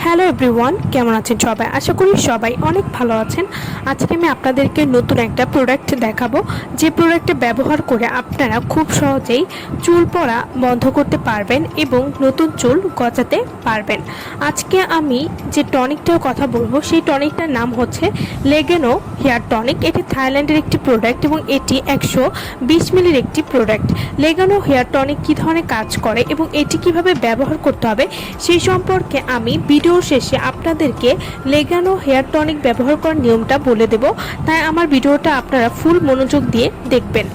Hello everyone, কেমন আছেন সবাই? আশা করি সবাই অনেক ভালো আছেন। আজকে আমি আপনাদেরকে নতুন একটা প্রোডাক্ট দেখাবো, যে প্রোডাক্টটা ব্যবহার করে আপনারা খুব সহজেই চুল পড়া বন্ধ করতে পারবেন এবং নতুন চুল গজাতে পারবেন। আজকে আমি যে টনিকটার কথা বলবো সেই টনিকটার নাম হচ্ছে লেগানো হেয়ার টনিক। এটি থাইল্যান্ডের একটি প্রোডাক্ট এবং এটি 120 মিলির একটি প্রোডাক্ট। লেগানো হেয়ার টনিক কী ধরনের কাজ করে এবং এটি কিভাবে ব্যবহার করতে হবে সেই সম্পর্কে আমি ভিডিওর শেষে আপনাদেরকে লেগানো হেয়ার টনিক ব্যবহার করার নিয়মটা বলে দেব, তাই আমার ভিডিওটা আপনারা ফুল মনোযোগ দিয়ে দেখবেন।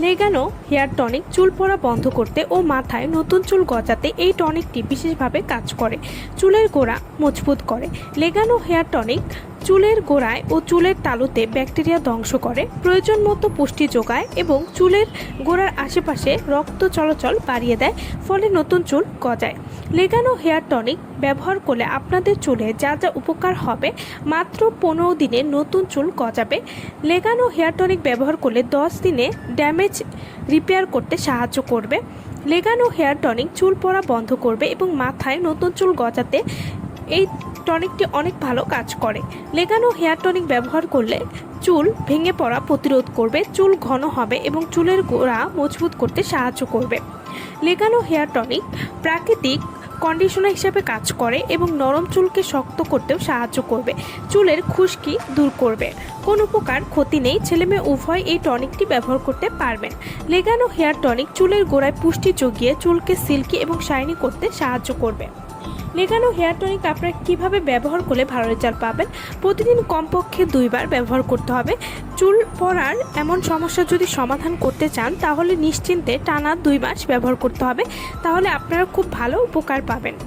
লেগানো হেয়ার টনিক চুল পড়া বন্ধ করতে ও মাথায় নতুন চুল গজাতে এই টনিকটি বিশেষভাবে কাজ করে। চুলের গোড়া মজবুত করে। লেগানো হেয়ার টনিক চুলের গোড়ায় ও চুলের তালুতে ব্যাকটেরিয়া ধ্বংস করে, প্রয়োজন মতো পুষ্টি যোগায় এবং চুলের গোড়ার আশেপাশে রক্ত চলাচল বাড়িয়ে দেয়, ফলে নতুন চুল গজায়। লেগানো হেয়ার টনিক ব্যবহার করলে আপনাদের চুলে যা যা উপকার হবে, মাত্র 15 দিনে নতুন চুল গজাবে। লেগানো হেয়ার টনিক ব্যবহার করলে 10 দিনে ড্যামেজ রিপেয়ার করতে সাহায্য করবে। লেগানো হেয়ার টনিক চুল পড়া বন্ধ করবে এবং মাথায় নতুন চুল গজাতে এই টনিকটি অনেক ভালো কাজ করে। লেগানো হেয়ার টনিক ব্যবহার করলে চুল ভেঙে পড়া প্রতিরোধ করবে, চুল ঘন হবে এবং চুলের গোড়া মজবুত করতে সাহায্য করবে। লেগানো হেয়ার টনিক প্রাকৃতিক কন্ডিশনার হিসেবে কাজ করে এবং নরম চুলকে শক্ত করতেও সাহায্য করবে, চুলের খুশকি দূর করবে। কোনো প্রকার ক্ষতি নেই, ছেলেমেয়ে উভয় এই টনিকটি ব্যবহার করতে পারবেন। লেগানো হেয়ার টনিক চুলের গোড়ায় পুষ্টি যোগিয়ে চুলকে সিল্কি এবং শাইনি করতে সাহায্য করবে। লেগানো হেয়ার টনিক আপনারা কীভাবে ব্যবহার করলে ভালো রেজাল্ট পাবেন? প্রতিদিন কমপক্ষে 2 বার ব্যবহার করতে হবে। চুল পড়ার এমন সমস্যা যদি সমাধান করতে চান তাহলে নিশ্চিন্তে টানা 2 মাস ব্যবহার করতে হবে, তাহলে আপনারা খুব ভালো উপকার পাবেন।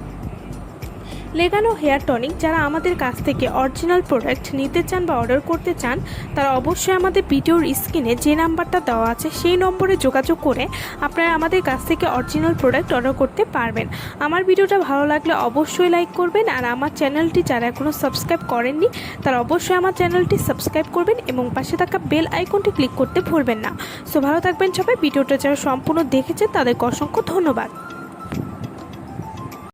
লেগানো হেয়ার টনিক যারা আমাদের কাছ থেকে অরিজিনাল প্রোডাক্ট নিতে চান বা অর্ডার করতে চান, তারা অবশ্যই আমাদের ভিডিওর স্ক্রিনে যে নাম্বারটা দেওয়া আছে সেই নম্বরে যোগাযোগ করে আপনারা আমাদের কাছ থেকে অরিজিনাল প্রোডাক্ট অর্ডার করতে পারবেন। আমার ভিডিওটা ভালো লাগলে অবশ্যই লাইক করবেন, আর আমার চ্যানেলটি যারা এখনও সাবস্ক্রাইব করেননি তারা অবশ্যই আমার চ্যানেলটি সাবস্ক্রাইব করবেন এবং পাশে থাকা বেল আইকনটি ক্লিক করতে ভুলবেন না। সো ভালো থাকবেন সবাই। ভিডিওটা যারা সম্পূর্ণ দেখেছেন তাদেরকে অসংখ্য ধন্যবাদ।